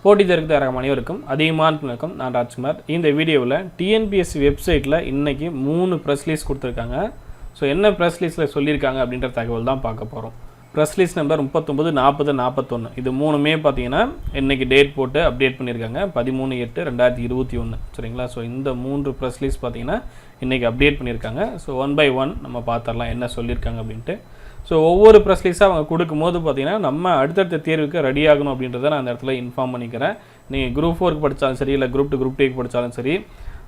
போட்டி தேர்வுக்கு தயாராகும் அனைவருக்கும் அதிகமான வணக்கம். நான் ராஜ்குமார். இந்த வீடியோவில் டிஎன்பிஎஸ்சி வெப்சைட்டில் இன்றைக்கி 3 ப்ரெஸ் ரிலீஸ் கொடுத்துருக்காங்க. ஸோ என்ன ப்ரெஸ் ரிலீஸில் சொல்லியிருக்காங்க அப்படின்ற தகவல் தான் பார்க்க போகிறோம். ப்ரெஸ் ரிலீஸ் நம்பர் 39, 40, 41 இது மூணுமே பார்த்தீங்கன்னா இன்றைக்கி டேட் போட்டு அப்டேட் பண்ணியிருக்காங்க 13/8/2021. சரிங்களா? ஸோ இந்த 3 ப்ரெஸ் ரிலீஸ் பார்த்தீங்கன்னா இன்றைக்கி அப்டேட் பண்ணியிருக்காங்க. ஸோ ஒன் பை ஒன் நம்ம பார்த்துடலாம் என்ன சொல்லியிருக்காங்க அப்படின்ட்டு. ஸோ ஒவ்வொரு ப்ரெஸ் ரிலீஸாக அவங்க கொடுக்கும்போது பார்த்தீங்கன்னா நம்ம அடுத்தடுத்த தேர்வுக்கு ரெடி ஆகணும் அப்படின்றத நான் அந்த இடத்துல இன்ஃபார்ம் பண்ணிக்கிறேன். நீங்கள் குரூப் 4க்கு படித்தாலும் சரி, இல்லை குரூப் 2 குரூப் 2க்கு படித்தாலும் சரி,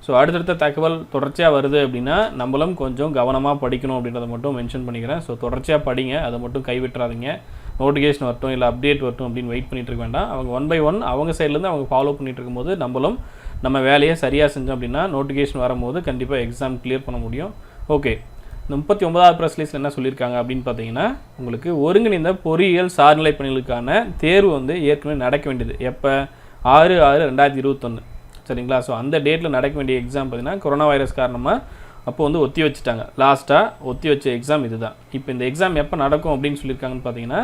ஸோ அடுத்தடுத்த தகவல் தொடர்ச்சியாக வருது அப்படின்னா நம்மளும் கொஞ்சம் கவனமாக படிக்கணும் அப்படின்றத மட்டும் மென்ஷன் பண்ணிக்கிறேன். ஸோ தொடர்ச்சியாக படிங்க, அதை மட்டும் கைவிட்டுறாதீங்க. நோட்டிஃபிகேஷன் வரட்டும் இல்லை அப்டேட் வரட்டும் அப்படின்னு வெயிட் பண்ணிட்டு இருக்க வேண்டாம். அவங்க ஒன் பை ஒன் அவங்க சைட்லேருந்து அவங்க ஃபாலோ பண்ணிட்டு இருக்கும்போது நம்மளும் நம்ம வேலையை சரியாக செஞ்சோம் அப்படின்னா நோட்டிஃபிகேஷன் வரும்போது கண்டிப்பாக எக்ஸாம் கிளியர் பண்ண முடியும். ஓகே, இந்த 39வது ப்ரெஸ் ரிலீஸில் என்ன சொல்லியிருக்காங்க அப்படின்னு பார்த்தீங்கன்னா, உங்களுக்கு ஒருங்கிணைந்த பொறியியல் சார்நிலை பணிகளுக்கான தேர்வு வந்து ஏற்கனவே நடக்க வேண்டியது எப்போ 6/6/2021. சரிங்களா? ஸோ அந்த டேட்டில் நடக்க வேண்டிய எக்ஸாம் பார்த்தீங்கன்னா கொரோனா வைரஸ் காரணமாக அப்போ வந்து ஒத்தி வச்சுட்டாங்க. லாஸ்ட்டாக ஒத்தி வச்ச எக்ஸாம் இது தான். இப்போ இந்த எக்ஸாம் எப்போ நடக்கும் அப்படின்னு சொல்லியிருக்காங்கன்னு பார்த்தீங்கன்னா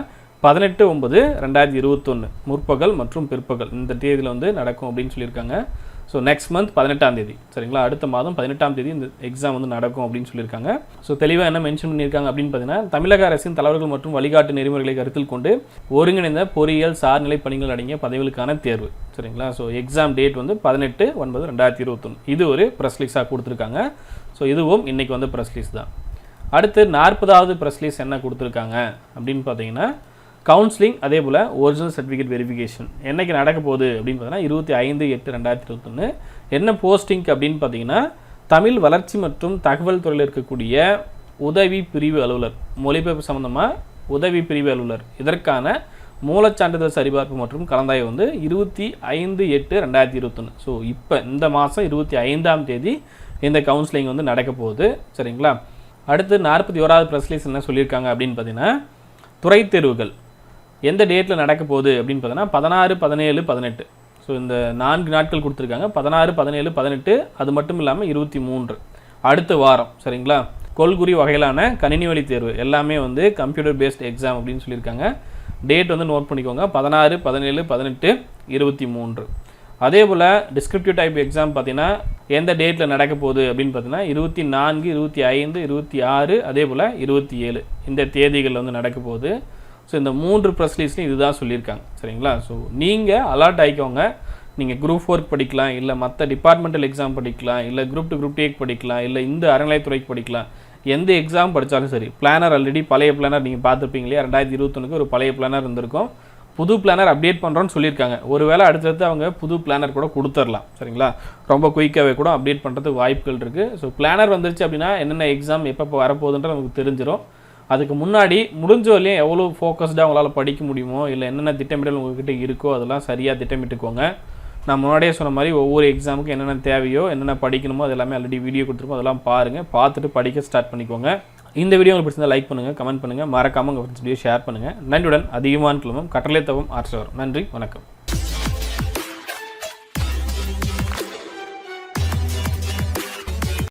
18/9/2021 முற்பகல் மற்றும் பிற்பகல் இந்த தேதியில் வந்து நடக்கும் அப்படின்னு சொல்லியிருக்காங்க. ஸோ நெக்ஸ்ட் மந்த் 18ஆம் தேதி. சரிங்களா? அடுத்த மாதம் 18ஆம் தேதி இந்த எக்ஸாம் வந்து நடக்கும் அப்படின்னு சொல்லியிருக்காங்க. ஸோ தெளிவாக என்ன மென்ஷன் பண்ணியிருக்காங்க அப்படின்னு பார்த்தீங்கன்னா, தமிழக அரசின் தலைவர்கள் மற்றும் வழிகாட்டு நெறிமுறைகளை கருத்தில் கொண்டு ஒருங்கிணைந்த பொறியியல் சார்நிலை பணிகள் அடங்கிய பதவிகளுக்கான தேர்வு. சரிங்களா? ஸோ எக்ஸாம் டேட் வந்து 18/9/2021. இது ஒரு ப்ரெஸ் ரிலீஸாக கொடுத்துருக்காங்க. ஸோ இதுவும் இன்றைக்கி வந்து ப்ரெஸ் ரிலீஸ் தான். அடுத்து 40வது ப்ரெஸ் ரிலீஸ் என்ன கொடுத்துருக்காங்க அப்படின்னு பார்த்தீங்கன்னா, கவுன்சிலிங் அதே போல் ஒரிஜினல் சர்டிஃபிகேட் வெரிஃபிகேஷன் என்றைக்கு நடக்க போகுது அப்படின்னு பார்த்தீங்கன்னா 25/8/2021. என்ன போஸ்டிங் அப்படின்னு பார்த்தீங்கன்னா, தமிழ் வளர்ச்சி மற்றும் தகவல் துறையில் இருக்கக்கூடிய உதவி பிரிவு அலுவலர், மொழிபெயர்ப்பு சம்மந்தமாக உதவி பிரிவு அலுவலர், இதற்கான மூலச்சான்றிதழ் சரிபார்ப்பு மற்றும் கலந்தாய்வு வந்து 25/8/2021. ஸோ இப்போ இந்த மாதம் 25ஆம் தேதி இந்த கவுன்சிலிங் வந்து நடக்க போகுது. சரிங்களா? அடுத்து 41வது ப்ரெஸ் ரிலீஸ் என்ன சொல்லியிருக்காங்க அப்படின்னு பார்த்தீங்கன்னா, துறை தேர்வுகள் எந்த டேட்டில் நடக்க போகுது அப்படின்னு பார்த்தீங்கன்னா 16, 17, 18. ஸோ இந்த 4 நாட்கள் கொடுத்துருக்காங்க. 16, 17, 18 அது மட்டும் இல்லாமல் 23 அடுத்த வாரம். சரிங்களா? கொள்குறி வகையிலான கணினி வழி தேர்வு எல்லாமே வந்து கம்ப்யூட்டர் பேஸ்ட் எக்ஸாம் அப்படின்னு சொல்லியிருக்காங்க. டேட் வந்து நோட் பண்ணிக்கோங்க 16, 17, 18, 23. அதே போல் டிஸ்கிரிப்டிவ் டைப் எக்ஸாம் பார்த்தீங்கன்னா எந்த டேட்டில் நடக்க போகுது அப்படின்னு பார்த்தீங்கன்னா 24, 25, 26 அதே போல் 27 இந்த தேதிகளில் வந்து நடக்க போகுது. ஸோ இந்த 3 ப்ரெஸ் ரிலீஸ்லையும் இதுதான் சொல்லியிருக்காங்க. சரிங்களா? ஸோ நீங்கள் அலர்ட் ஆகிக்கோங்க. நீங்கள் குரூப் 4க்கு படிக்கலாம், இல்லை மற்ற டிபார்ட்மெண்டல் எக்ஸாம் படிக்கலாம், இல்லை குரூப் 2 குரூப் 2க்கு படிக்கலாம், இல்லை இந்த அறநிலையத்துறைக்கு படிக்கலாம். எந்த எக்ஸாம் படித்தாலும் சரி, பிளானர் ஆல்ரெடி பழைய பிளானர் நீங்கள் பார்த்துருப்பீங்க இல்லையா? 2021க்கு ஒரு பழைய பிளானர் இருந்திருக்கும். புது பிளானர் அப்டேட் பண்ணுறோன்னு சொல்லியிருக்காங்க. ஒருவேளை அடுத்தடுத்து அவங்க புது பிளானர் கூட கொடுத்துடலாம். சரிங்களா? ரொம்ப குயிக்காகவே கூட அப்டேட் பண்ணுறதுக்கு வாய்ப்புகள் இருக்குது. ஸோ பிளானர் வந்துருச்சு அப்படின்னா என்னென்ன எக்ஸாம் எப்போ வரப்போகுதுன்ற நமக்கு தெரிஞ்சிடும். அதுக்கு முன்னாடி முடிஞ்ச வரையும் எவ்வளோ ஃபோக்கஸ்டாக உங்களால் படிக்க முடியுமோ, இல்லை என்னென்ன திட்டமிடல் உங்கள்கிட்ட இருக்கோ அதெல்லாம் சரியாக திட்டமிட்டுக்கோங்க. நான் முன்னாடியே சொன்ன மாதிரி ஒவ்வொரு எக்ஸாமுக்கும் என்னென்ன தேவையோ, என்னென்ன படிக்கணுமோ அது எல்லாமே ஆல்ரெடி வீடியோ கொடுத்துருக்கோம். அதெல்லாம் பாருங்கள், பார்த்துட்டு படிக்க ஸ்டார்ட் பண்ணிக்கோங்க. இந்த வீடியோ உங்களுக்கு பிடிச்சிருந்தா லைக் பண்ணுங்கள், கமெண்ட் பண்ணுங்கள், மறக்காமல் உங்கள் ஃப்ரெண்ட்ஸ் வீடியோ ஷேர் பண்ணுங்கள். நன்றியுடன் அதிகமான கிளம்பும் கட்டளை தவம் ஆற்றவர். நன்றி, வணக்கம்.